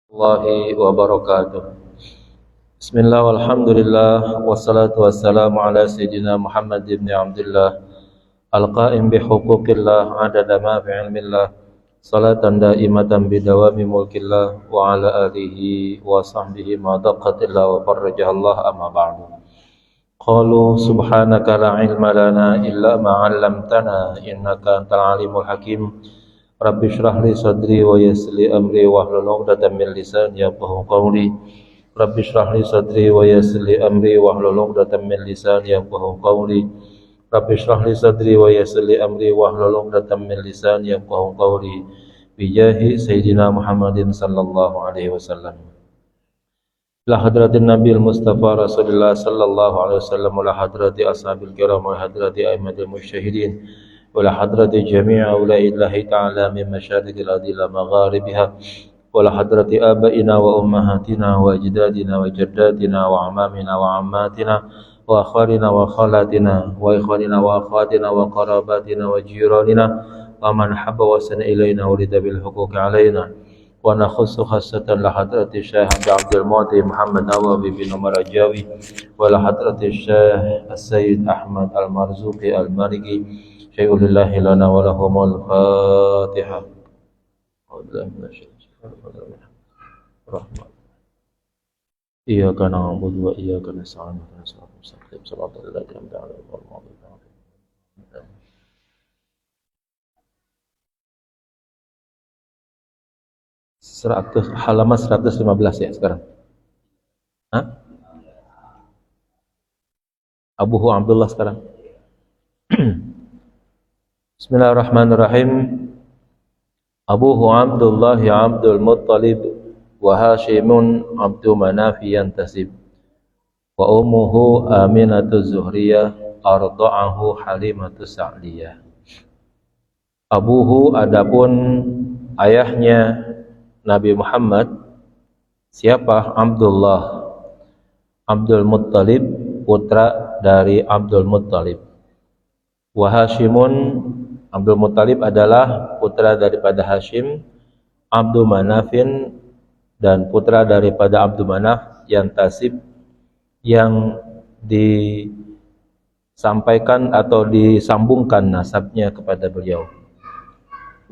Warahmatullahi wabarakatuh. Bismillah walhamdulillah wassalatu wassalamu ala sayyidina Muhammad ibn Abdullah al-qa'im bihuquqillah adada ma fi ilmillah salatan daimatan bidawami mulkillah wa ala alihi wa sahbihi ma daqatillah wa farrajahallah amma ba'du. Qalu subhanaka la ilma lana illa ma 'allamtana innaka antal alimul hakim. Rabbi shrah li sadri wa yassir li amri wahlul 'uqdatam min lisani yafqahu qawli. Rabbi shrah li sadri wa yassir li amri wahlul 'uqdatam min lisani yafqahu qawli. Rabbi shrah li sadri wa yassir li amri wahlul 'uqdatam min lisani yafqahu qawli. Bi jahi sayyidina Muhammadin sallallahu alaihi wasallam. La hadratin Nabil Mustafa Rasulullah sallallahu alaihi wasallam wa la hadrati ashabil kiram wa hadrati a'immatil musyahidin ولا حضرة جميع أولياء الله تعالى من مشارق الأرض إلى مغاربها ولا حضرة آبائنا وأمهاتنا وأجدادنا وجداتنا وعمامنا وعماتنا وأخواننا وخالاتنا وإخواننا وأخواتنا وقراباتنا وجيراننا ومن حب وسن إلينا ولد بالحقوق علينا ونخص خاصة لحضرة الشيخ عبد المعطي محمد نواوي بن عمر الجاوي ولحضرة الشيخ السيد أحمد المرزوقي المالكي شيء لله لنا ولهم الفاتحة. إياك نعبد وإياك نستعين اهدنا الصراط المستقيم صراط الذين أنعمت عليهم غير المغضوب عليهم. Halaman 115 ya sekarang. Hah? Abu Abdullah sekarang. Bismillahirrahmanirrahim. Abuhu Abdullah Abdul Muttalib wa Hashimun Abdu Manaf yantasib wa ummuhu Aminatu Zuhriyah arda'ahu Halimatu Sa'diyah. Abuhu adapun ayahnya Nabi Muhammad siapa? Abdullah Abdul Muttalib, putra dari Abdul Muttalib. Wa Hashimun, Abdul Muttalib adalah putra daripada Hashim. Abdu Manafin, dan putra daripada Abdu Manaf yang tasib, yang disampaikan atau disambungkan nasabnya kepada beliau.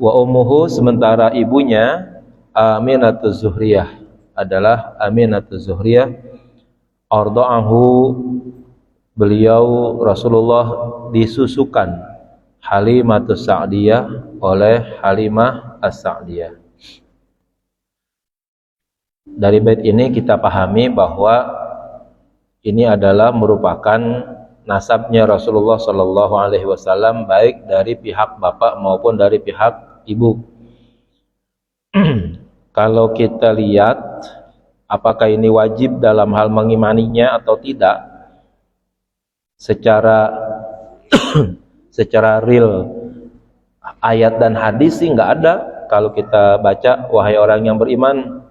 Wa ummuhu, sementara ibunya Aminatu Zuhriyah adalah Aminatu Zuhriyah. Arda'ahu, beliau Rasulullah disusukan Halimatus Sa'diyah oleh Halimah As-Sa'diyah. Dari bait ini kita pahami bahwa ini adalah merupakan nasabnya Rasulullah Shallallahu Alaihi Wasallam, baik dari pihak bapak maupun dari pihak ibu. Kalau kita lihat apakah ini wajib dalam hal mengimaninya atau tidak, secara real ayat dan hadis sih nggak ada. Kalau kita baca, wahai orang yang beriman,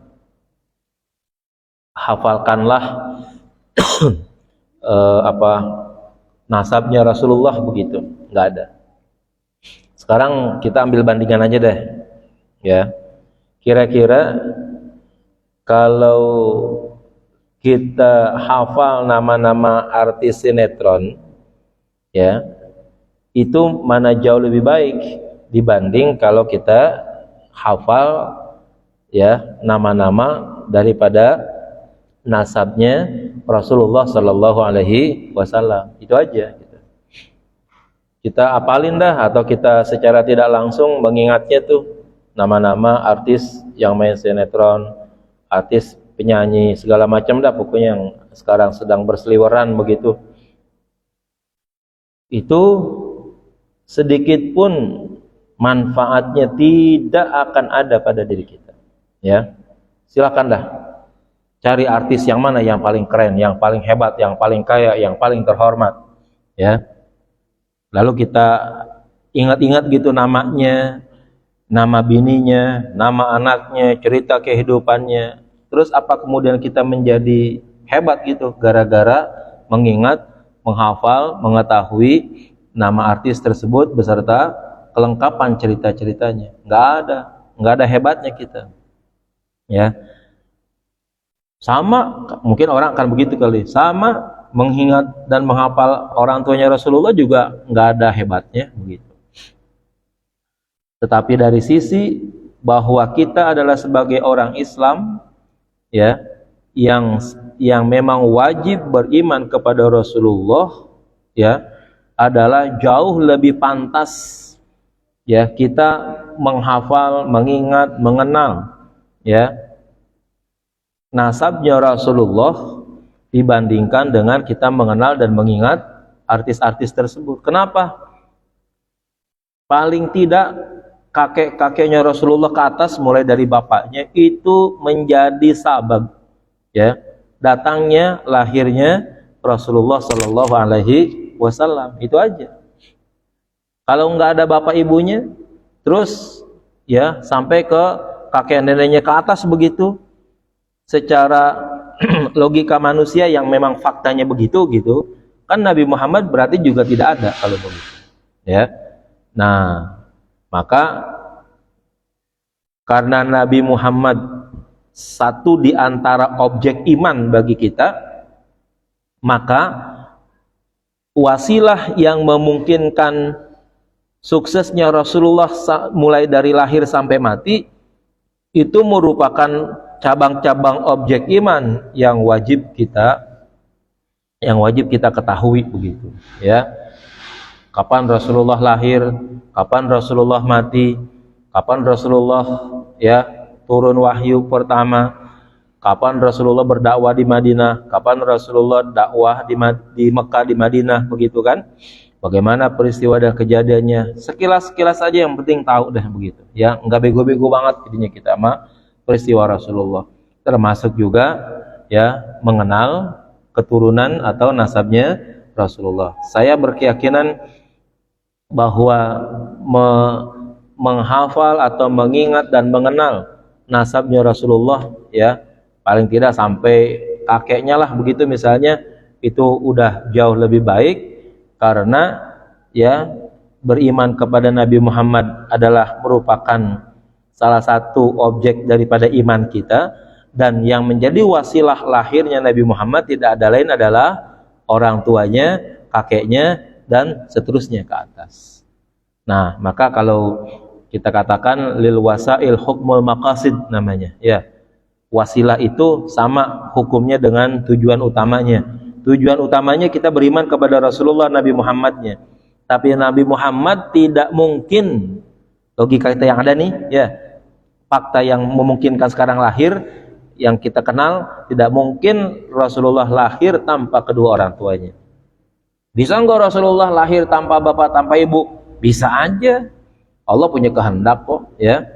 hafalkanlah nasabnya Rasulullah, begitu, nggak ada. Sekarang kita ambil bandingan aja deh, ya. Kira-kira kalau kita hafal nama-nama artis sinetron, ya, itu mana jauh lebih baik dibanding kalau kita hafal, ya, nama-nama daripada nasabnya Rasulullah Sallallahu Alaihi Wasallam. Itu aja gitu. Kita apalin dah, atau kita secara tidak langsung mengingatnya tuh nama-nama artis yang main sinetron, artis penyanyi segala macam dah, pokoknya yang sekarang sedang berseliweran begitu. Itu sedikit pun manfaatnya tidak akan ada pada diri kita, ya. Silakanlah cari artis yang mana yang paling keren, yang paling hebat, yang paling kaya, yang paling terhormat, ya. Lalu kita ingat-ingat gitu namanya, nama bininya, nama anaknya, cerita kehidupannya. Terus apa kemudian kita menjadi hebat gitu gara-gara mengingat, menghafal, mengetahui nama artis tersebut beserta kelengkapan cerita-ceritanya? Nggak ada hebatnya kita, ya. Sama, mungkin orang akan begitu kali. Sama mengingat dan menghafal orang tuanya Rasulullah juga nggak ada hebatnya begitu. Tetapi dari sisi bahwa kita adalah sebagai orang Islam, ya, yang memang wajib beriman kepada Rasulullah, ya, adalah jauh lebih pantas, ya, kita menghafal, mengingat, mengenal, ya, nasabnya Rasulullah dibandingkan dengan kita mengenal dan mengingat artis-artis tersebut. Kenapa? Paling tidak kakek-kakeknya Rasulullah ke atas mulai dari bapaknya itu menjadi sabab, ya, datangnya, lahirnya Rasulullah Shallallahu Alaihi Wasallam. Itu aja. Kalau nggak ada bapak ibunya, terus, ya, sampai ke kakek neneknya ke atas begitu, secara logika manusia yang memang faktanya begitu gitu, kan Nabi Muhammad berarti juga tidak ada kalau begitu, ya. Nah, maka karena Nabi Muhammad satu di antara objek iman bagi kita, maka wasilah yang memungkinkan suksesnya Rasulullah mulai dari lahir sampai mati itu merupakan cabang-cabang objek iman yang wajib kita ketahui begitu, ya. Kapan Rasulullah lahir, kapan Rasulullah mati, kapan Rasulullah, ya, turun wahyu pertama, kapan Rasulullah berdakwah di Madinah, kapan Rasulullah dakwah di Mekah, di Madinah begitu kan. Bagaimana peristiwa dan kejadiannya, sekilas-sekilas aja yang penting tahu dah begitu, ya, enggak bego-bego banget jadinya kita sama peristiwa Rasulullah. Termasuk juga, ya, mengenal keturunan atau nasabnya Rasulullah. Saya berkeyakinan bahwa menghafal atau mengingat dan mengenal nasabnya Rasulullah, ya, paling tidak sampai kakeknya lah begitu misalnya, itu udah jauh lebih baik, karena, ya, beriman kepada Nabi Muhammad adalah merupakan salah satu objek daripada iman kita, dan yang menjadi wasilah lahirnya Nabi Muhammad tidak ada lain adalah orang tuanya, kakeknya, dan seterusnya ke atas. Nah, maka kalau kita katakan lil wasail hukmul maqasid namanya, ya, wasilah itu sama hukumnya dengan tujuan utamanya. Tujuan utamanya kita beriman kepada Rasulullah Nabi Muhammadnya, tapi Nabi Muhammad tidak mungkin, logika kita yang ada nih, ya, fakta yang memungkinkan sekarang lahir yang kita kenal, tidak mungkin Rasulullah lahir tanpa kedua orang tuanya. Bisa enggak Rasulullah lahir tanpa bapak, tanpa ibu? Bisa aja. Allah punya kehendak kok, ya.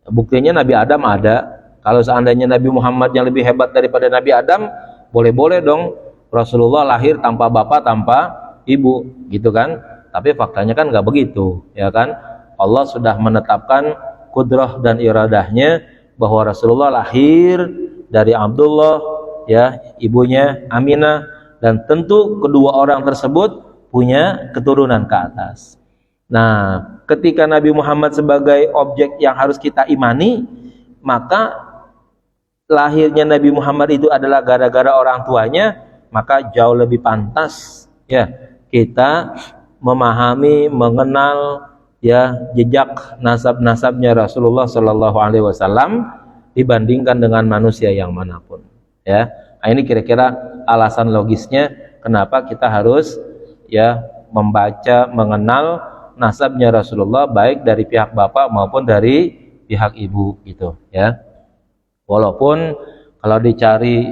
Buktinya Nabi Adam ada. Kalau seandainya Nabi Muhammad yang lebih hebat daripada Nabi Adam, boleh-boleh dong Rasulullah lahir tanpa bapak, tanpa ibu, gitu kan. Tapi faktanya kan nggak begitu, ya kan. Allah sudah menetapkan kudrah dan iradahnya bahwa Rasulullah lahir dari Abdullah, ya, ibunya Aminah, dan tentu kedua orang tersebut punya keturunan ke atas. Nah, ketika Nabi Muhammad sebagai objek yang harus kita imani, maka lahirnya Nabi Muhammad itu adalah gara-gara orang tuanya, maka jauh lebih pantas, ya, kita memahami, mengenal, ya, jejak nasab-nasabnya Rasulullah Shallallahu Alaihi Wasallam dibandingkan dengan manusia yang manapun, ya. Nah, ini kira-kira alasan logisnya kenapa kita harus, ya, membaca, mengenal nasabnya Rasulullah baik dari pihak bapak maupun dari pihak ibu gitu, ya. Walaupun kalau dicari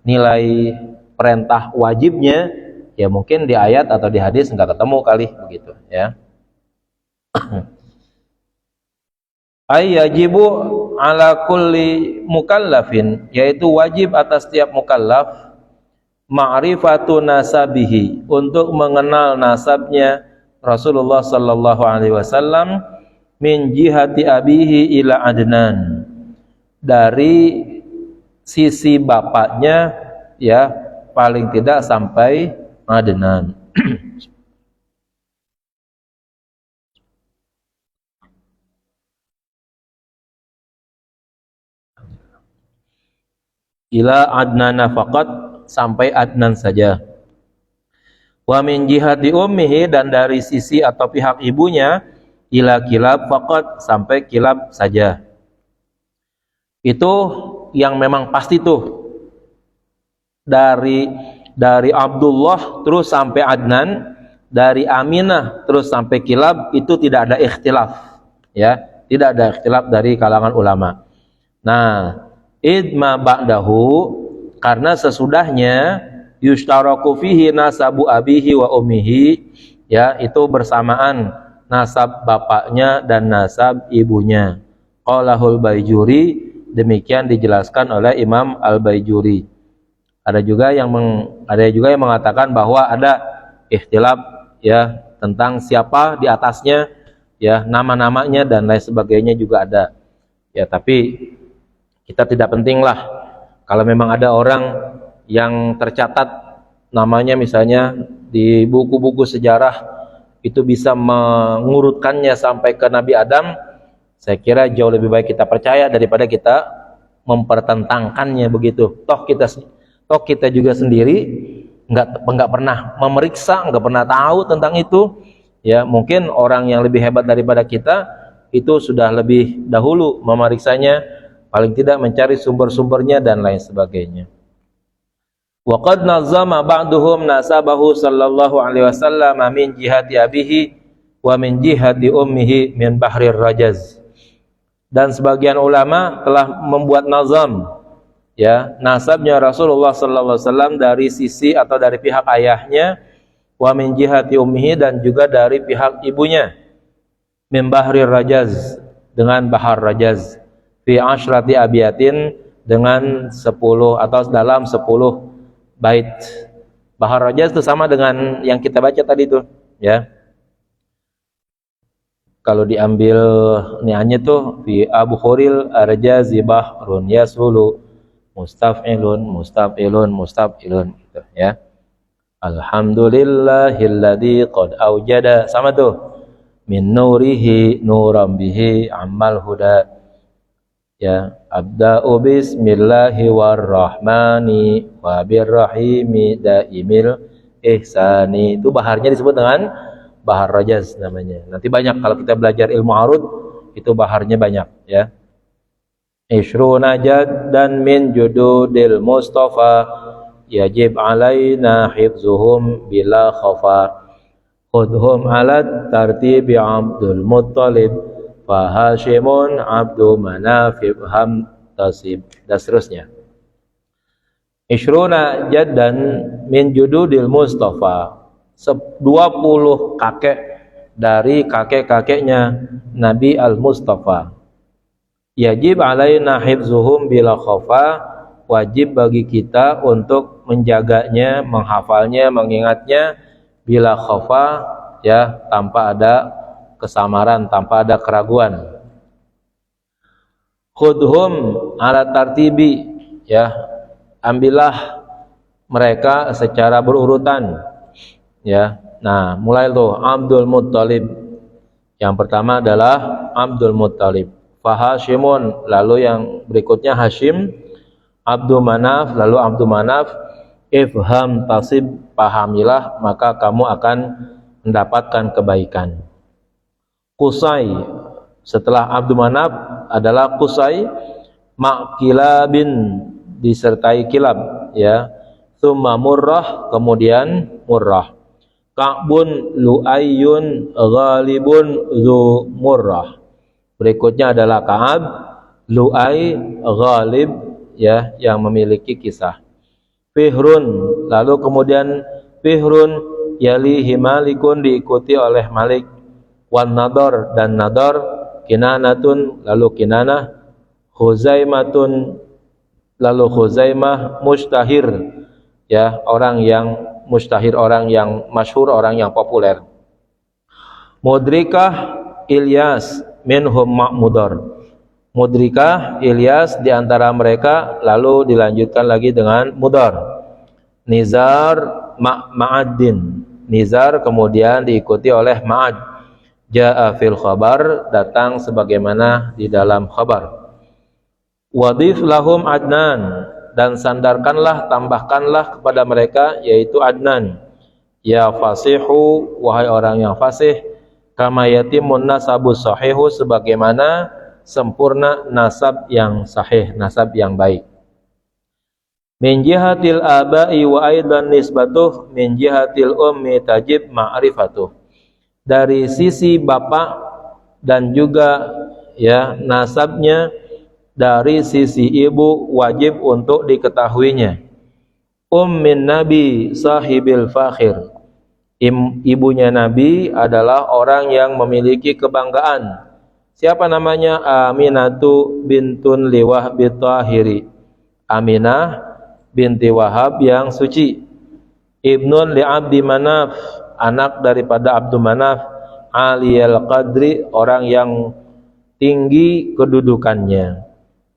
nilai perintah wajibnya, ya mungkin di ayat atau di hadis nggak ketemu kali begitu, ya. Yajibu ala kulli mukallafin, yaitu wajib atas setiap mukallaf ma'rifatu nasabihi, untuk mengenal nasabnya Rasulullah sallallahu alaihi wasallam, min jihati abihi ila Adnan, dari sisi bapaknya, ya, paling tidak sampai Adnan. ila Adnan faqat, sampai Adnan saja. Wa min jihati ummihi, dan dari sisi atau pihak ibunya, ila Kilab faqat, sampai Kilab saja. Itu yang memang pasti tuh, dari Abdullah terus sampai Adnan, dari Aminah terus sampai Kilab, itu tidak ada ikhtilaf, ya, tidak ada ikhtilaf dari kalangan ulama. Nah, idma ba'dahu, karena sesudahnya yushtaraku fihi nasabu abihi wa ummihi, ya, itu bersamaan nasab bapaknya dan nasab ibunya. Qalahul Baijuri, demikian dijelaskan oleh Imam Al-Baijuri. Ada juga yang mengatakan bahwa ada ikhtilaf, ya, tentang siapa di atasnya, ya, nama-namanya dan lain sebagainya juga ada. Ya, tapi kita tidak penting lah. Kalau memang ada orang yang tercatat namanya misalnya di buku-buku sejarah, itu bisa mengurutkannya sampai ke Nabi Adam, saya kira jauh lebih baik kita percaya daripada kita mempertentangkannya begitu. Toh kita juga sendiri nggak pernah memeriksa, nggak pernah tahu tentang itu. Ya, mungkin orang yang lebih hebat daripada kita itu sudah lebih dahulu memeriksanya, paling tidak mencari sumber-sumbernya dan lain sebagainya. Wa qad nazama ba'duhum nasabahu sallallahu alaihi wasallam min jihati abihi wa min jihati ummihi min bahrir rajaz. Dan sebagian ulama telah membuat nazam, ya, nasabnya Rasulullah sallallahu alaihi wasallam dari sisi atau dari pihak ayahnya, wa min jihati ummihi, dan juga dari pihak ibunya, min bahrir rajaz, dengan bahar rajaz, fi asyrati abiyatin, dengan 10 atau dalam 10 bait. Bahar rajaz itu sama dengan yang kita baca tadi itu, ya. Kalau diambil niannya tuh fi abkhuril arjazi bahrun yasulu mustaf'ilun gitu, ya. Alhamdulillahilladzi qad aujada, sama tuh, min nurihi nuram bihi ammal huda, ya. Abda'u bismillahi warrahmani wa birrahimi daimil ihsani, itu baharnya disebut dengan bahar rajaz namanya. Nanti banyak kalau kita belajar ilmu arud, itu baharnya banyak, ya. Ishruna jaddan min jududil Mustafa yajib alaina hifzuhum bila khafa khudhum ala tartibi Abdul Muttalib fa Hashimun Abdu Manaf ibham tasib, dan seterusnya. Ishruna jaddan min jududil Mustafa, 20 kakek dari kakek-kakeknya Nabi Al-Mustafa. Yajib alaina hifzuhum bila khafa, wajib bagi kita untuk menjaganya, menghafalnya, mengingatnya, bila khafa, ya, tanpa ada kesamaran, tanpa ada keraguan. Khudhum ala tartibi, ya, ambillah mereka secara berurutan, ya. Nah, mulai tuh Abdul Muttalib. Yang pertama adalah Abdul Muttalib, fa Hashimun, lalu yang berikutnya Hashim, Abdu Manaf, lalu Abdu Manaf, ifham tasib, pahamilah maka kamu akan mendapatkan kebaikan. Qusay, setelah Abdu Manaf adalah Qusay, Ma'kilabin, disertai Kilab, ya. Tsumma Murrah, kemudian Murrah. Ka'bun Lu'ayyun Ghalibun Zu Murrah. Berikutnya adalah Ka'ab, Lu'ay, Ghalib, ya, yang memiliki kisah. Fihrun, lalu kemudian Fihrun, yalihi Malikun, diikuti oleh Malik. Wan Nadar, dan Nadar. Kinanatun, lalu Kinanah. Khuzaimatun, lalu Khuzaimah. Mustahir, ya, orang yang mustahir, orang yang masyhur, orang yang populer. Mudrikah Ilyas minhum Ma'mudar. Mudrikah Ilyas di antara mereka, lalu dilanjutkan lagi dengan Mudar. Nizar Ma'addin, Nizar kemudian diikuti oleh Ma'ad. Ja'a fil khabar, datang sebagaimana di dalam khabar. Wadif lahum Adnan, dan sandarkanlah, tambahkanlah kepada mereka, yaitu Adnan. Ya fasihu, wahai orang yang fasih, kama yatimun nasabus sahihu, sebagaimana sempurna nasab yang sahih, nasab yang baik. Min jihatil abai wa aidan nisbatuh, min jihatil ummi tajib ma'rifatuh. Dari sisi bapak dan juga ya nasabnya, dari sisi ibu wajib untuk diketahuinya. Ummin Nabi sahibil fakhir, ibunya Nabi adalah orang yang memiliki kebanggaan. Siapa namanya? Aminatu bintun liwah bitahiri, Aminah binti Wahab yang suci. Ibnun li Abdi Manaf, anak daripada Abdul Manaf. Aliyal qadri, orang yang tinggi kedudukannya.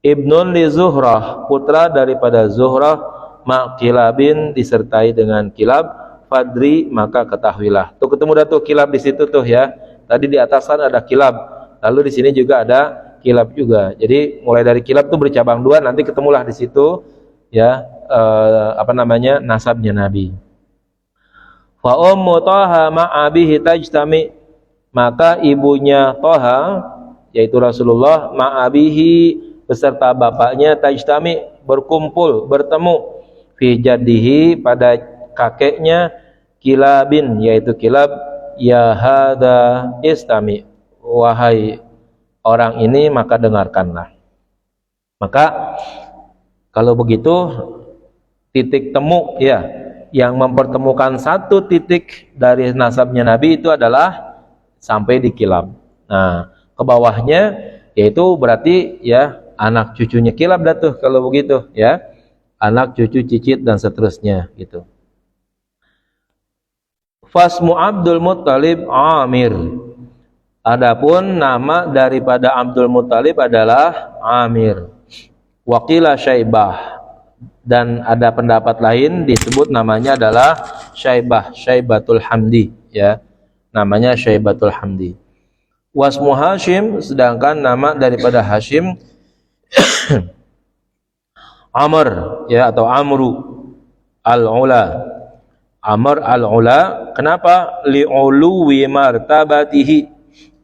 Ibnun li Zuhrah, putra daripada Zuhrah. Ma'kilabin, disertai dengan kilab. Fadri, maka ketahuilah. Tuh ketemu dah tuh kilab di situ tuh ya. Tadi di atasan ada kilab, lalu di sini juga ada kilab juga. Jadi mulai dari kilab tuh bercabang dua, nanti ketemulah di situ ya nasabnya Nabi. Fa ummu Thaha ma'abihi tajtami, maka ibunya Thaha yaitu Rasulullah ma'abihi beserta bapaknya tajtami, berkumpul, bertemu, fi jaddihi, pada kakeknya, kilabin, yaitu kilab. Ya hada istami, wahai orang ini maka dengarkanlah. Maka kalau begitu titik temu ya yang mempertemukan satu titik dari nasabnya Nabi itu adalah sampai di kilab. Nah, ke bawahnya yaitu berarti ya anak cucunya kilab dah tuh kalau begitu ya. Anak cucu cicit dan seterusnya gitu. Fasmu Abdul Muttalib Amir. Adapun nama daripada Abdul Muttalib adalah Amir. Waqila Syaibah, dan ada pendapat lain disebut namanya adalah Syaibah, Syaibatul Hamdi ya. Namanya Syaibatul Hamdi. Wasmu Hashim, sedangkan nama daripada Hashim Amr ya, atau Amru al-Ula. Amr al-Ula, kenapa? Li'uluwi martabatihi,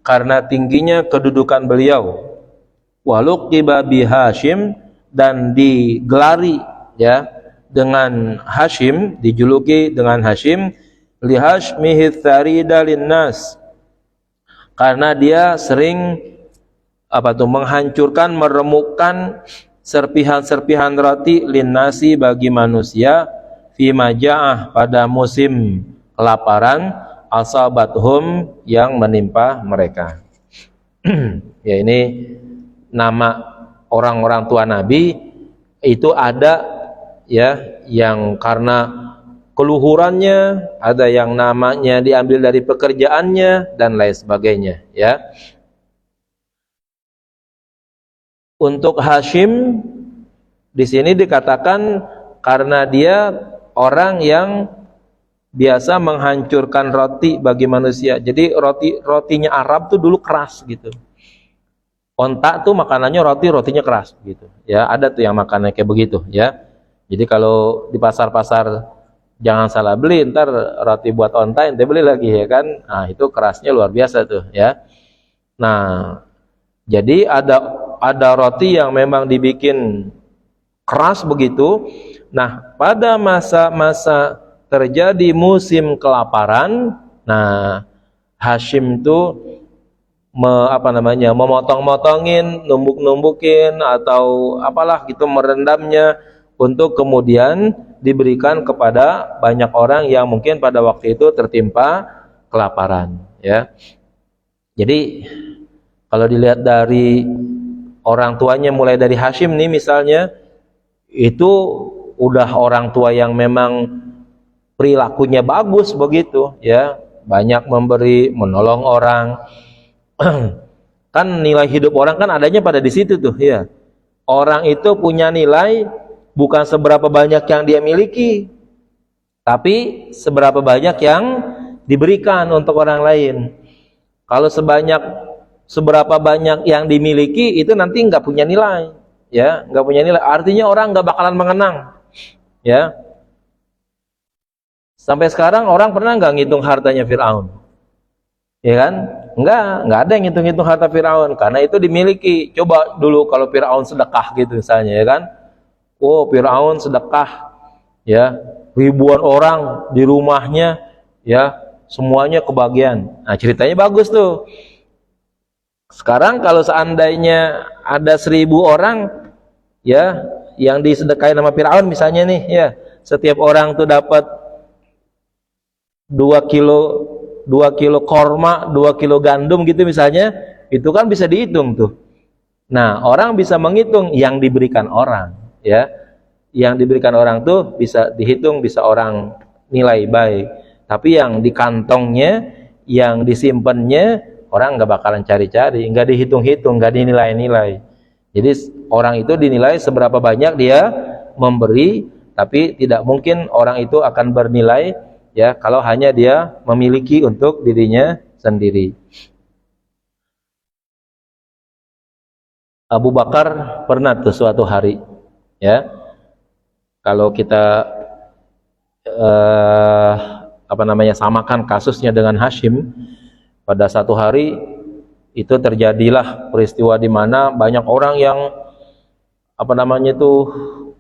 karena tingginya kedudukan beliau. Waluqiba bi Hashim, dan digelari ya dengan Hashim, dijuluki dengan Hashim, li hashmihi tsarida linnas, karena dia sering menghancurkan, meremukkan serpihan-serpihan roti linnasi, bagi manusia, fi maja'ah, pada musim kelaparan, asabathum, yang menimpa mereka. Ya, ini nama orang-orang tua Nabi itu ada ya yang karena keluhurannya, ada yang namanya diambil dari pekerjaannya dan lain sebagainya ya. Untuk Hashim di sini dikatakan karena dia orang yang biasa menghancurkan roti bagi manusia. Jadi rotinya Arab tuh dulu keras gitu. Onta tuh makanannya rotinya keras gitu. Ya, ada tuh yang makannya kayak begitu ya. Jadi kalau di pasar-pasar jangan salah beli, ntar roti buat onta ente beli lagi ya kan. Nah, itu kerasnya luar biasa tuh ya. Nah, jadi ada roti yang memang dibikin keras begitu. Nah, pada masa-masa terjadi musim kelaparan, nah Hashim itu memotong-motongin, numbuk-numbukin atau apalah gitu, merendamnya untuk kemudian diberikan kepada banyak orang yang mungkin pada waktu itu tertimpa kelaparan ya. Jadi kalau dilihat dari orang tuanya, mulai dari Hashim nih misalnya, itu udah orang tua yang memang perilakunya bagus begitu ya, banyak memberi, menolong orang. Kan nilai hidup orang kan adanya pada di situ tuh ya. Orang itu punya nilai bukan seberapa banyak yang dia miliki, tapi seberapa banyak yang diberikan untuk orang lain. Kalau seberapa banyak yang dimiliki itu nanti nggak punya nilai. ya, nggak punya nilai. Artinya orang nggak bakalan mengenang, ya. Sampai sekarang orang pernah nggak ngitung hartanya Fir'aun? Ya kan? Nggak ada yang ngitung-ngitung harta Fir'aun karena itu dimiliki. Coba dulu kalau Fir'aun sedekah gitu misalnya, ya kan? Oh, Fir'aun sedekah, ya, ribuan orang di rumahnya, ya, semuanya kebagian. Nah, ceritanya bagus tuh. Sekarang kalau seandainya ada 1.000 orang, ya, yang disedekain sama Fir'aun misalnya nih, ya, setiap orang tuh dapat 2 kilo 2 kilo korma, 2 kilo gandum gitu misalnya, itu kan bisa dihitung tuh. Nah, orang bisa menghitung yang diberikan orang, ya. Yang diberikan orang tuh bisa dihitung, bisa orang nilai baik. Tapi yang di kantongnya, yang disimpannya, orang nggak bakalan cari-cari, nggak dihitung-hitung, nggak dinilai-nilai. Jadi orang itu dinilai seberapa banyak dia memberi, tapi tidak mungkin orang itu akan bernilai, ya, kalau hanya dia memiliki untuk dirinya sendiri. Abu Bakar pernah tuh suatu hari, ya, kalau kita samakan kasusnya dengan Hashim, pada satu hari itu terjadilah peristiwa di mana banyak orang yang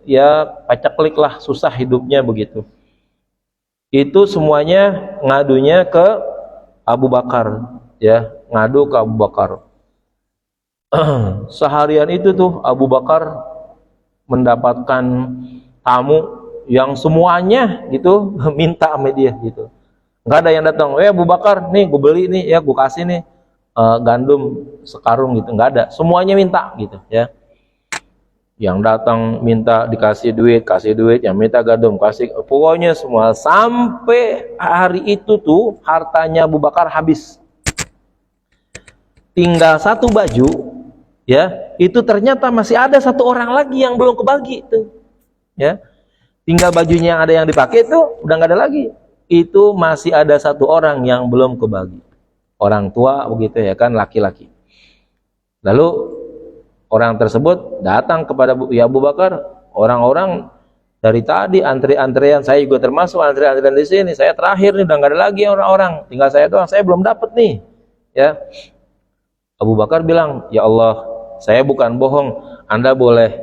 ya pacaklik lah, susah hidupnya begitu. Itu semuanya ngadunya ke Abu Bakar, ya, ngadu ke Abu Bakar. Seharian itu tuh Abu Bakar mendapatkan tamu yang semuanya gitu minta sama dia gitu. Nggak ada yang datang, Abu Bakar nih gue beli nih, ya gue kasih nih gandum sekarung gitu, nggak ada. Semuanya minta gitu, ya. Yang datang minta dikasih duit, kasih duit, yang minta gandum kasih, pokoknya semua. Sampai hari itu tuh hartanya Abu Bakar habis, tinggal satu baju, ya, itu ternyata masih ada satu orang lagi yang belum kebagi tuh, ya. Tinggal bajunya yang ada yang dipakai tuh udah nggak ada lagi, itu masih ada satu orang yang belum kebagi, orang tua begitu, ya kan, laki-laki. Lalu orang tersebut datang kepada Abu Bakar, orang-orang dari tadi antri-antrian, saya juga termasuk antri-antrian di sini, saya terakhir nih, udah nggak ada lagi orang-orang, tinggal saya doang, saya belum dapat nih, ya. Abu Bakar bilang, ya Allah, saya bukan bohong, Anda boleh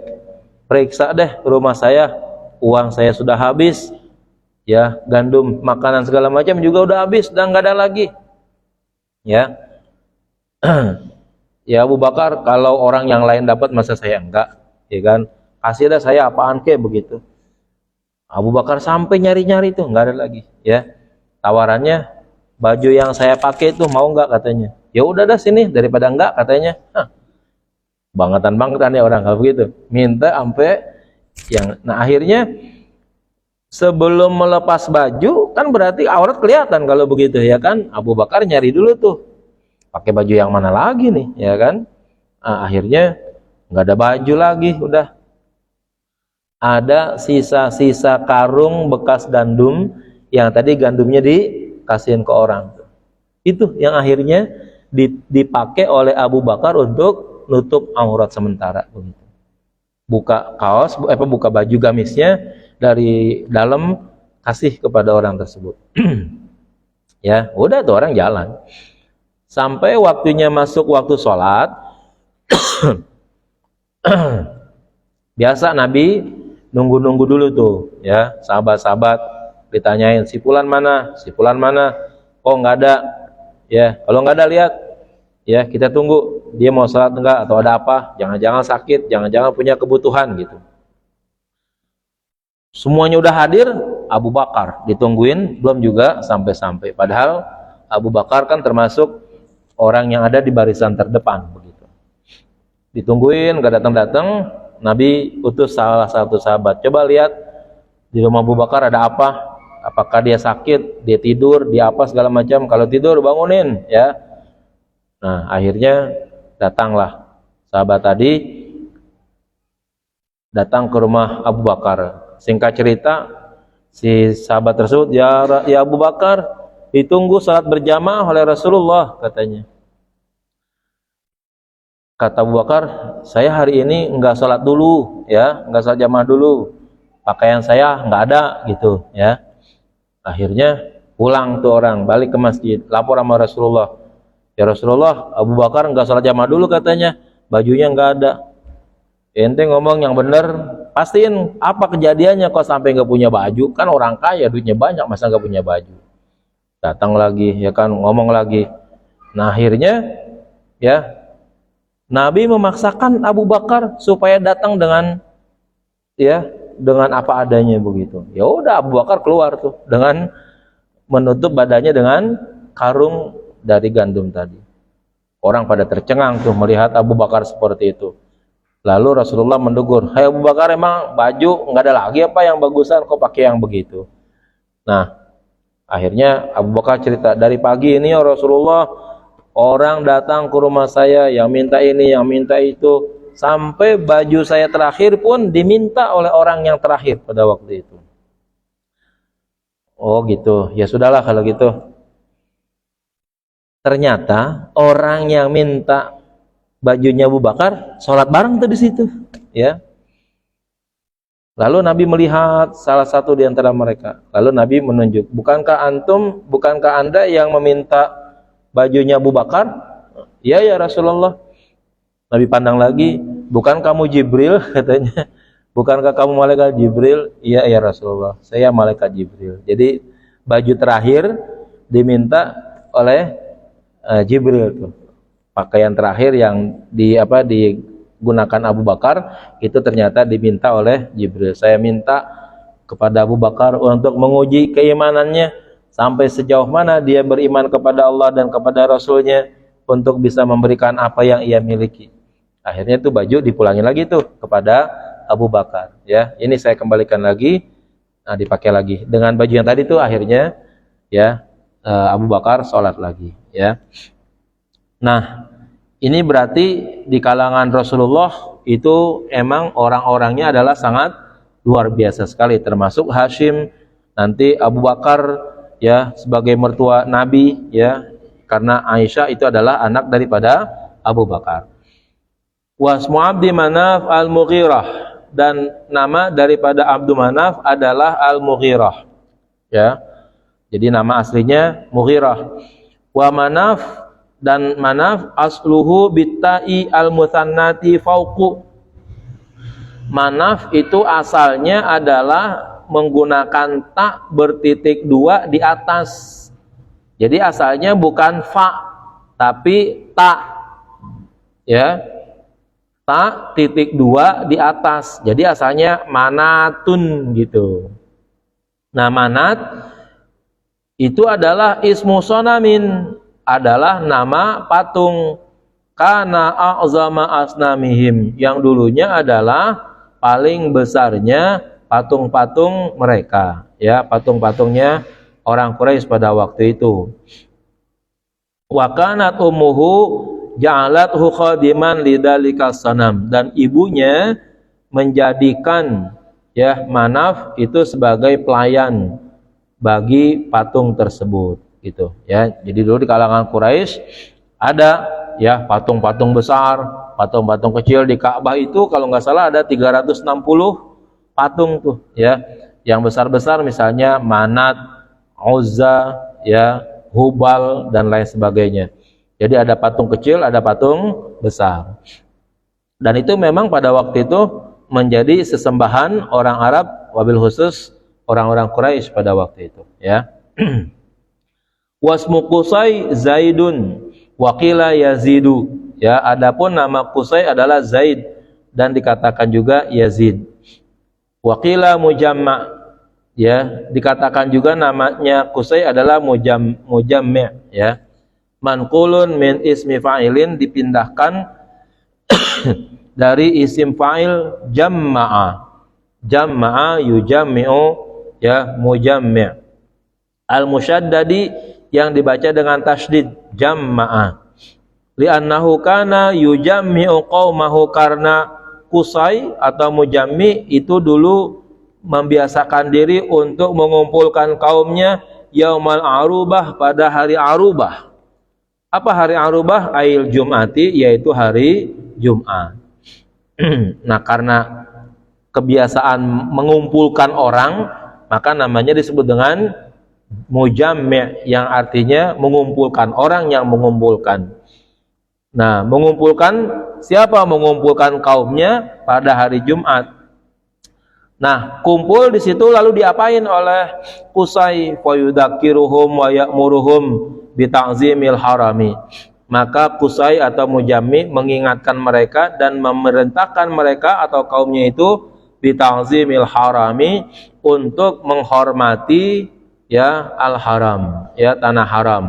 periksa deh rumah saya, uang saya sudah habis, ya, gandum, makanan segala macam juga udah habis, udah nggak ada lagi, ya. Ya Abu Bakar, kalau orang yang lain dapat masa saya enggak, ya kan? Kasih dah saya apaan kek begitu. Abu Bakar sampai nyari-nyari tuh nggak ada lagi, ya. Tawarannya, baju yang saya pakai itu mau nggak katanya. Ya udah dah sini daripada enggak katanya. Bangetan ya orang kalau begitu. Minta sampai yang, nah akhirnya sebelum melepas baju kan berarti aurat kelihatan kalau begitu, ya kan? Abu Bakar nyari dulu tuh, pakai baju yang mana lagi nih, ya kan? Nah, akhirnya nggak ada baju lagi, udah ada sisa-sisa karung bekas gandum yang tadi gandumnya dikasihin ke orang. Itu yang akhirnya dipakai oleh Abu Bakar untuk nutup aurat sementara, begitu. Buka kaos, buka baju gamisnya dari dalam, kasih kepada orang tersebut. Ya, udah tuh orang jalan. Sampai waktunya masuk waktu sholat, biasa Nabi nunggu-nunggu dulu tuh, ya, sahabat-sahabat ditanyain, si fulan mana, si fulan mana, oh nggak ada, ya, kalau nggak ada lihat, ya, kita tunggu dia mau sholat enggak atau ada apa, jangan-jangan sakit, jangan-jangan punya kebutuhan gitu. Semuanya udah hadir, Abu Bakar ditungguin belum juga sampai-sampai, padahal Abu Bakar kan termasuk orang yang ada di barisan terdepan begitu. Ditungguin gak datang-datang, Nabi utus salah satu sahabat, coba lihat di rumah Abu Bakar ada apa, apakah dia sakit, dia tidur, dia apa segala macam, kalau tidur bangunin, ya. Nah akhirnya datanglah sahabat tadi, datang ke rumah Abu Bakar. Singkat cerita, si sahabat tersebut, ya Abu Bakar, ditunggu salat berjamaah oleh Rasulullah katanya. Kata Abu Bakar, saya hari ini enggak sholat dulu, ya, enggak sholat jamaah dulu. Pakaian saya enggak ada, gitu, ya. Akhirnya pulang tuh orang, balik ke masjid, lapor sama Rasulullah. Ya Rasulullah, Abu Bakar enggak sholat jamaah dulu katanya, bajunya enggak ada. Ente ngomong yang bener, pastiin apa kejadiannya kok sampai enggak punya baju? Kan orang kaya, duitnya banyak, masa enggak punya baju? Datang lagi, ya kan, ngomong lagi. Nah akhirnya, ya, Nabi memaksakan Abu Bakar supaya datang dengan, ya, dengan apa adanya begitu. Ya udah, Abu Bakar keluar tuh dengan menutup badannya dengan karung dari gandum tadi. Orang pada tercengang tuh melihat Abu Bakar seperti itu. Lalu Rasulullah mendegur, "Hai Abu Bakar, emang baju nggak ada lagi apa yang bagusan, kok pakai yang begitu?" Nah, akhirnya Abu Bakar cerita, dari pagi ini ya Rasulullah, orang datang ke rumah saya yang minta ini, yang minta itu, sampai baju saya terakhir pun diminta oleh orang yang terakhir pada waktu itu. Oh gitu, ya sudahlah kalau gitu. Ternyata orang yang minta bajunya Abu Bakar sholat bareng tuh di situ, ya. Lalu Nabi melihat salah satu di antara mereka. Lalu Nabi menunjuk, bukankah Anda yang meminta bajunya Abu Bakar? Iya ya Rasulullah. Nabi pandang lagi, bukan kamu Jibril, katanya. Bukankah kamu malaikat Jibril? Iya ya Rasulullah, saya malaikat Jibril. Jadi baju terakhir diminta oleh Jibril tuh. Pakaian terakhir yang digunakan Abu Bakar itu ternyata diminta oleh Jibril. Saya minta kepada Abu Bakar untuk menguji keimanannya sampai sejauh mana dia beriman kepada Allah dan kepada Rasulnya untuk bisa memberikan apa yang ia miliki. Akhirnya tuh baju dipulangin lagi tuh kepada Abu Bakar, ya. Ini saya kembalikan lagi, nah dipakai lagi dengan baju yang tadi tuh. Akhirnya ya Abu Bakar sholat lagi, ya. Nah, ini berarti di kalangan Rasulullah itu emang orang-orangnya adalah sangat luar biasa sekali, termasuk Hashim, nanti Abu Bakar, ya, sebagai mertua Nabi, ya, karena Aisyah itu adalah anak daripada Abu Bakar. Wasmu Abdi Manaf Al-Mughirah, dan nama daripada Abdu Manaf adalah Al-Mughirah, ya. Jadi nama aslinya Mughirah. Wa Manaf, dan Manaf asluhu bitta'i al-muthannati fauqu. Manaf itu asalnya adalah menggunakan ta bertitik dua di atas. Jadi asalnya bukan fa tapi ta, ya, ta titik dua di atas. Jadi asalnya manatun gitu. Nah, manat itu adalah ismu sonamin, adalah nama patung, kana a'zama asnamihim, yang dulunya adalah paling besarnya patung-patung mereka, ya, patung-patungnya orang Quraisy pada waktu itu. Wa kanat ummuhu ja'alathu khadiman lidzalika sanam, dan ibunya menjadikan, ya, Manaf itu sebagai pelayan bagi patung tersebut, gitu, ya. Jadi dulu di kalangan Quraisy ada, ya, patung-patung besar, patung-patung kecil. Di Ka'bah itu kalau nggak salah ada 360 patung tuh, ya. Yang besar-besar misalnya Manat, Uzza, ya, Hubal dan lain sebagainya. Jadi ada patung kecil, ada patung besar. Dan itu memang pada waktu itu menjadi sesembahan orang Arab, wabil khusus orang-orang Quraisy pada waktu itu, ya. Wasmu Qusay Zaidun waqila Yazidu, ya. Adapun nama Qusay adalah Zaid dan dikatakan juga Yazid. Waqila Mujamma, ya, dikatakan juga namanya Qusay adalah Mujamma', ya. Manqulun min ismi fa'ilin, dipindahkan dari isim fa'il jamma'a. Jamma'a yujammi'u, ya, mujammi'. Al-musyaddadi, yang dibaca dengan tasydid, jamma'a. Li'annahu kana yujammi'u qaumahu, karena Qusay atau mujammi itu dulu membiasakan diri untuk mengumpulkan kaumnya yaumal arubah, pada hari arubah. Apa hari arubah? Ail Jum'ati, yaitu hari Jumat. Nah, karena kebiasaan mengumpulkan orang, maka namanya disebut dengan mujammi', yang artinya mengumpulkan, orang yang mengumpulkan. Nah, mengumpulkan siapa? Mengumpulkan kaumnya pada hari Jumat. Nah, kumpul di situ lalu diapain oleh Qusay? Fayudzakiruhum wa ya'muruhum bi ta'zimil harami. Maka Qusay atau Mujammi mengingatkan mereka dan memerintahkan mereka atau kaumnya itu bi ta'zimil harami, untuk menghormati ya al-haram, ya tanah haram.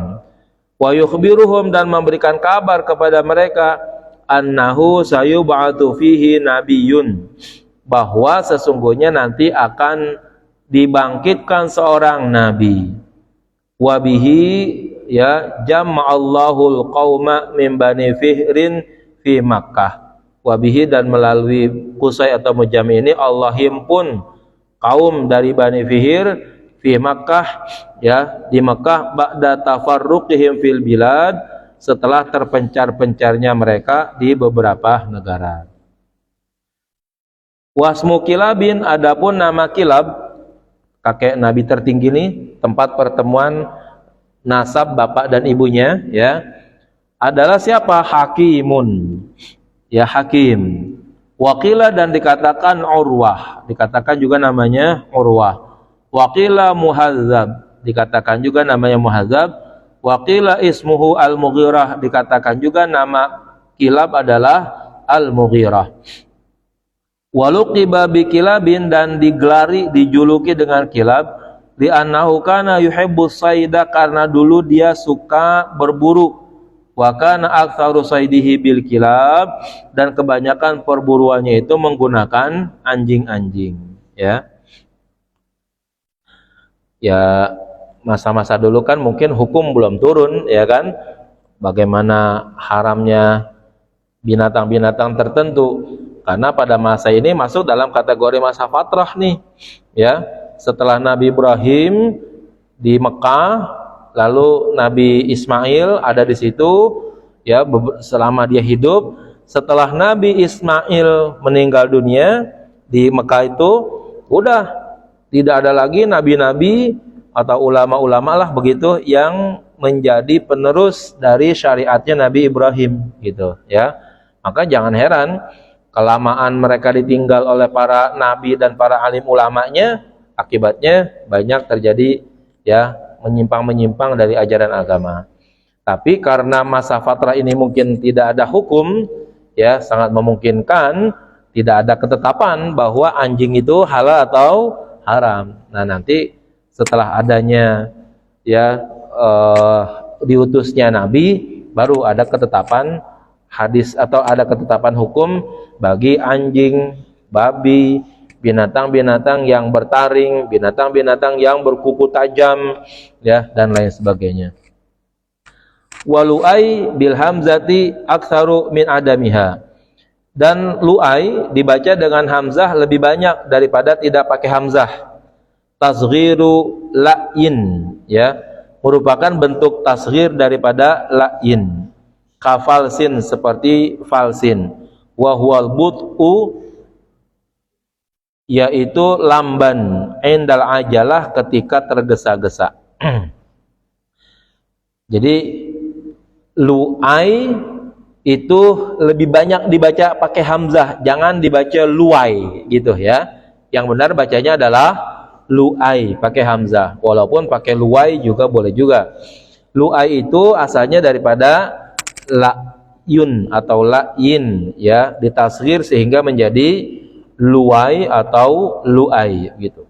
Wa yukhbiruhum, dan memberikan kabar kepada mereka, annahu sayub'atu fihi nabiyyun, bahwa sesungguhnya nanti akan dibangkitkan seorang nabi. Wabihi ya jama'allahul qauma min bani Fihrin fi Makkah. Wabihi, dan melalui Qusay atau Mujammi ini Allah himpun kaum dari Bani Fihir fi Makkah, ya di Makkah, ba'da tafarruqihim fil bilad, setelah terpencar-pencarnya mereka di beberapa negara. Wasmu Kilabin, adapun nama Kilab, kakek Nabi tertinggi ini, tempat pertemuan nasab bapak dan ibunya, ya, adalah siapa? Hakimun, ya Hakim. Wakila, dan dikatakan Urwah, dikatakan juga namanya Urwah. Wakila Muhazzab, dikatakan juga namanya Muhazzab. Wakila ismuhu Al-Mughirah, dikatakan juga nama Kilab adalah Al-Mughirah. Waluqiba bi Kilabin, dan digelari, dijuluki dengan Kilab, li annahu kana yuhibbus saida, karena dulu dia suka berburu. Wa kana aktsaru saidihi bil Kilab, dan kebanyakan perburuannya itu menggunakan anjing-anjing, ya. Ya, masa-masa dulu kan mungkin hukum belum turun, ya kan? Bagaimana haramnya binatang-binatang tertentu. Karena pada masa ini masuk dalam kategori masa fatrah nih, ya. Setelah Nabi Ibrahim di Mekah, lalu Nabi Ismail ada di situ, ya, selama dia hidup. Setelah Nabi Ismail meninggal dunia di Mekah itu, udah tidak ada lagi nabi-nabi atau ulama-ulama lah begitu yang menjadi penerus dari syariatnya Nabi Ibrahim, gitu, ya. Maka jangan heran kelamaan mereka ditinggal oleh para nabi dan para alim ulamanya, akibatnya banyak terjadi ya menyimpang-menyimpang dari ajaran agama. Tapi karena masa fatrah ini mungkin tidak ada hukum, ya sangat memungkinkan tidak ada ketetapan bahwa anjing itu halal atau haram. Nah, nanti setelah adanya ya diutusnya nabi, baru ada ketetapan hadis atau ada ketetapan hukum bagi anjing, babi, binatang-binatang yang bertaring, binatang-binatang yang berkuku tajam, ya, dan lain sebagainya. Walu'ai bil hamzati aktsaru min adamiha. Dan lu'ai dibaca dengan hamzah lebih banyak daripada tidak pakai hamzah. Tasghiru la'in, ya, merupakan bentuk tasghir daripada la'in. Kafalsin, seperti falsin. Wa huwal bud'u, yaitu lamban, indal ajalah, ketika tergesa-gesa. Jadi lu'ai itu lebih banyak dibaca pakai hamzah, jangan dibaca luai gitu ya. Yang benar bacanya adalah lu'ai pakai hamzah, walaupun pakai luai juga boleh juga. Lu'ai itu asalnya daripada la'yun atau la'yin, ya, ditasghir sehingga menjadi luai atau lu'ai gitu.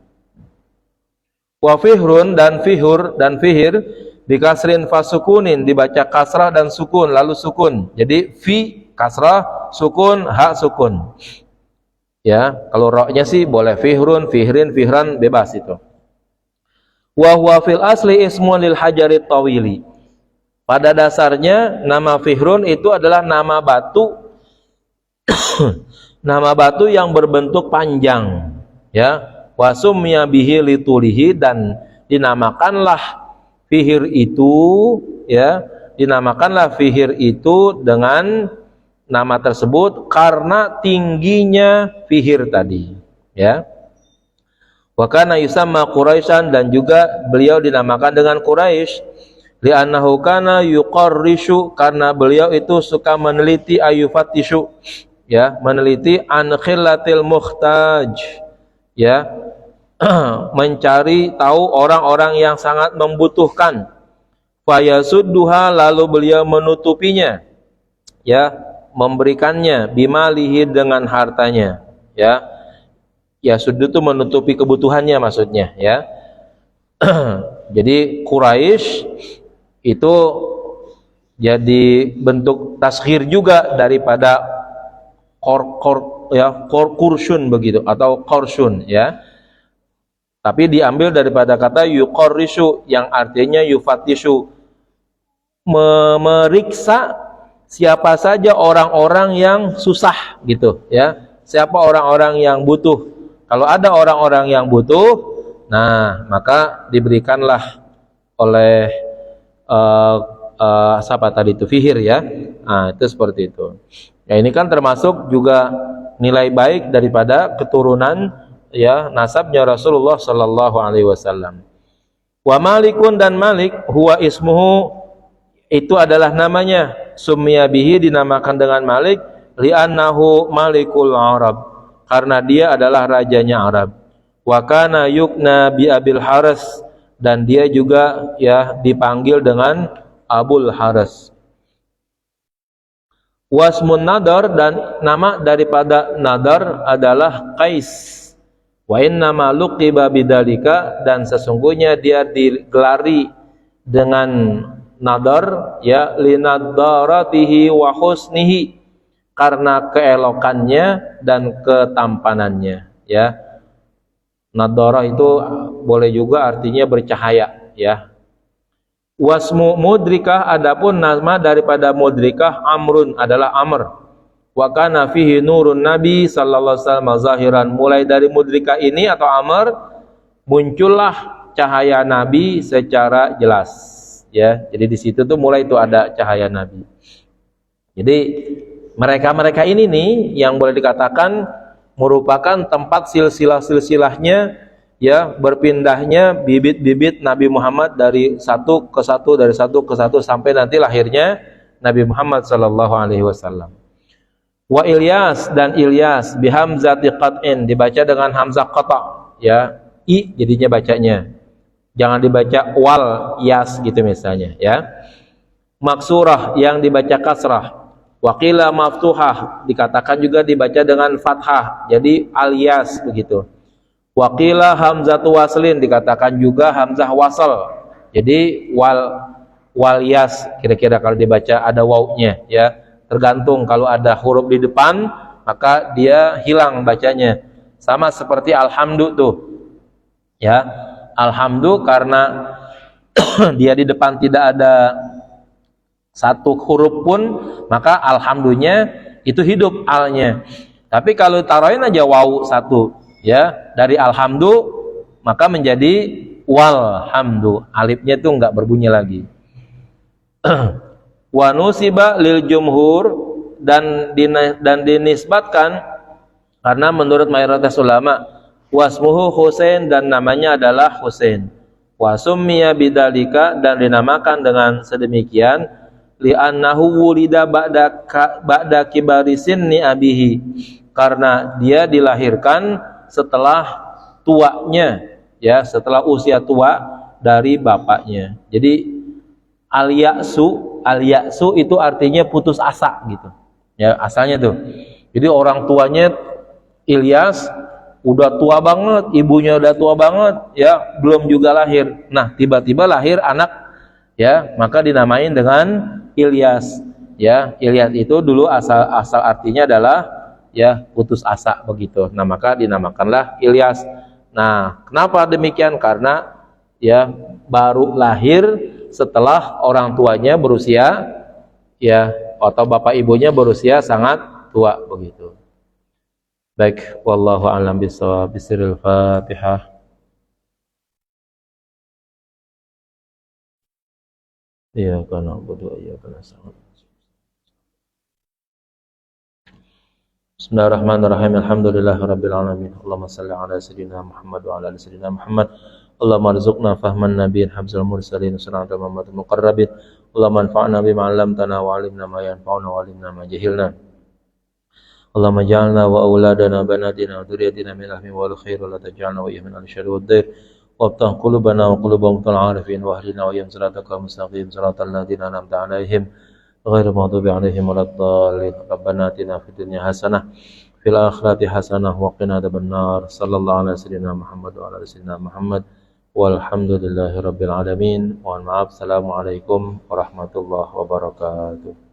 Wa fihrun, dan fihur dan fihir bikasrin fasukunin, dibaca kasrah dan sukun lalu sukun. Jadi fi kasrah, sukun ha sukun. Ya, kalau roknya sih boleh fihrun, fihrin, fihran, bebas itu. Wa huwa fil asli ismun lil hajarit tawili. Pada dasarnya nama fihrun itu adalah nama batu nama batu yang berbentuk panjang, ya. Wasumya bihi litulihi, dan dinamakanlah fihir itu, ya, dinamakanlah fihir itu dengan nama tersebut karena tingginya fihir tadi, ya. Wa kana yusamma Quraisyan, dan juga beliau dinamakan dengan Quraisy li'annahu kana yuqarrishu, karena beliau itu suka meneliti ayufatishu, ya, meneliti an khillatil muhtaj, ya, mencari tahu orang-orang yang sangat membutuhkan. Fayasudduha, lalu beliau menutupinya, ya, memberikannya, bimalihi, dengan hartanya, ya. Ya, sudut itu menutupi kebutuhannya maksudnya, ya. Jadi Quraisy itu jadi bentuk tasghir juga daripada kursyun begitu, atau korsyun, ya. Tapi diambil daripada kata yuqarrishu yang artinya yufatishu, memeriksa siapa saja orang-orang yang susah gitu, ya. Siapa orang-orang yang butuh. Kalau ada orang-orang yang butuh, nah maka diberikanlah oleh siapa tadi itu, fihir, ya. Nah, itu seperti itu. Ya, ini kan termasuk juga nilai baik daripada keturunan, ya, nasabnya Rasulullah sallallahu alaihi wasallam. Wa Malikun, dan Malik, huwa ismuhu, itu adalah namanya, summiya bihi, dinamakan dengan Malik, li'annahu malikul Arab, karena dia adalah rajanya Arab. Wa kana yukna bi Abil Haris, dan dia juga, ya, dipanggil dengan Abul Haris. Wasmun Nadar, dan nama daripada Nadar adalah Qais. Wa inna ma luqiba bidzalika, dan sesungguhnya dia digelari dengan Nadar, ya, linadaratihi wa husnihi, karena keelokannya dan ketampanannya, ya. Nadara itu boleh juga artinya bercahaya, ya. Wasmu Mudrikah, adapun nama daripada Mudrikah, Amrun, adalah Amr. Wa kana fihi nurun Nabi sallallahu alaihi wasallam zahiran, mulai dari Mudrikah ini atau Amr muncullah cahaya Nabi secara jelas, ya. Jadi di situ tuh mulai itu ada cahaya Nabi. Jadi mereka-mereka ini nih yang boleh dikatakan merupakan tempat silsilah-silsilahnya, ya, berpindahnya bibit-bibit Nabi Muhammad dari satu ke satu, dari satu ke satu, sampai nanti lahirnya Nabi Muhammad sallallahu alaihi wasallam. Wa Ilyas, dan Ilyas bihamzati qat'in, dibaca dengan hamzah qata', ya, i jadinya bacanya, jangan dibaca wal yas gitu misalnya, ya. Maksurah, yang dibaca kasrah. Waqila maftuhah, dikatakan juga dibaca dengan fathah, jadi alias begitu. Waqila hamzatu waslin, dikatakan juga hamzah wasal, jadi wal yas, kira-kira kalau dibaca ada wawnya, ya. Tergantung, kalau ada huruf di depan maka dia hilang bacanya. Sama seperti alhamdu tuh, ya. Alhamdu karena dia di depan tidak ada satu huruf pun, maka alhamdunya itu hidup alnya. Tapi kalau taruhin aja waw satu, ya, dari alhamdu maka menjadi walhamdu, alifnya itu enggak berbunyi lagi. Wa nusiba lil jumhur, dan dinisbatkan karena menurut mayoritas ulama, wasmuhu Husain, dan namanya adalah Husain. Wa summiya bidzalika, dan dinamakan dengan sedemikian li'annahu wulida ba'da kibari sinni abihi, karena dia dilahirkan setelah tuanya, ya, setelah usia tua dari bapaknya. Jadi al-ya'su itu artinya putus asa gitu, ya, asalnya tuh. Jadi orang tuanya Ilyas udah tua banget, ibunya udah tua banget, ya, belum juga lahir. Nah, tiba-tiba lahir anak, ya, maka dinamain dengan Ilyas, ya. Ilyas itu dulu asal artinya adalah, ya, putus asa begitu. Nah, maka dinamakanlah Ilyas. Nah, kenapa demikian? Karena, ya, baru lahir setelah orang tuanya berusia, ya, atau bapak ibunya berusia sangat tua begitu. Baik, wallahu a'lam bishawab. Bismillahil Fatihah. Iya, kana na'budu wa iyyaka nasta'in. Bismillahirrahmanirrahim. Alhamdulillahirabbil alamin. Allahumma shalli ala sayyidina Muhammad wa ala ali sayyidina Muhammad. Allahumma arzuqna fahman nabiyyin habzal mursalin sallallahu Muhammadul muqarrabin. Allahumma anfa'na bima 'allamtana wa 'allimna ma yanfa'una wa 'allimna ma jahilna. Allahumma ja'alna wa auladana banatina wa dzurriyyatina min ahli wal khair wa la taj'alna wa iyyamin al-syarri wad dair. Waftah qulubana wa qulubahum al-'arifin wa ahlina wa yam siratal mustaqim siratal ladzina an'amta 'alaihim غير المغضوب عليهم ولا الضالين ربنا آتنا في الدنيا حسنة في الآخرة حسنة وقنا عذاب النار صلى الله على سيدنا محمد وعلى آل سيدنا محمد والحمد لله رب العالمين. Mohon maaf. Assalamualaikum warahmatullahi wabarakatuh.